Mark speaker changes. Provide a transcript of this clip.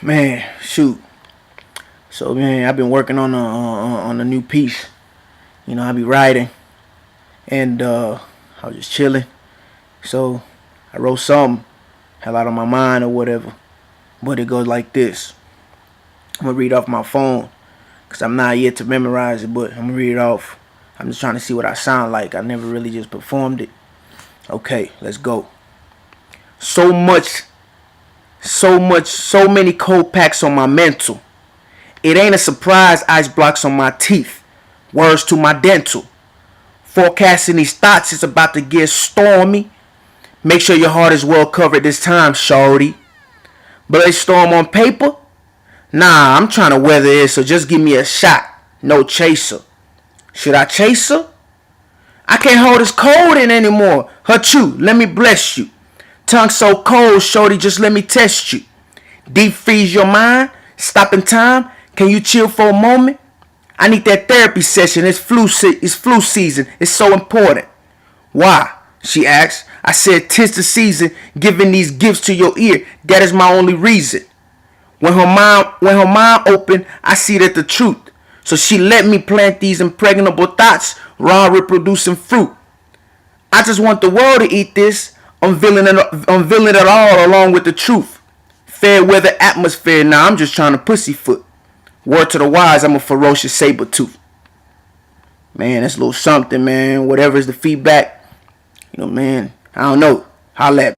Speaker 1: Man, shoot. So man, I've been working on a new piece. I be writing, and I was just chilling. So I wrote something, hell out of my mind or whatever. But it goes like this. I'm gonna read off my phone, cause I'm not yet to memorize it, but I'm gonna read it off. I'm just trying to see what I sound like. I never really just performed it. Okay, let's go. So much, so many cold packs on my mental. It ain't a surprise ice blocks on my teeth. Words to my dental. Forecasting these thoughts is about to get stormy. Make sure your heart is well covered this time, shorty. But a storm on paper? Nah, I'm trying to weather it, so just give me a shot. No chaser. Should I chase her? I can't hold this cold in anymore. Hachu, let me bless you. Tongue so cold, shorty, just let me test you. Deep freeze your mind. Stop in time. Can you chill for a moment? I need that therapy session. It's flu season. It's so important. Why? She asked. I said, 'tis the season, giving these gifts to your ear. That is my only reason. When her mind opened, I see that the truth. So she let me plant these impregnable thoughts, raw reproducing fruit. I just want the world to eat this, unveiling it all along with the truth. Fair weather atmosphere, now I'm just trying to pussyfoot. Word to the wise, I'm a ferocious saber tooth. Man, that's a little something, man. Whatever is the feedback, man, I don't know. Holla at me.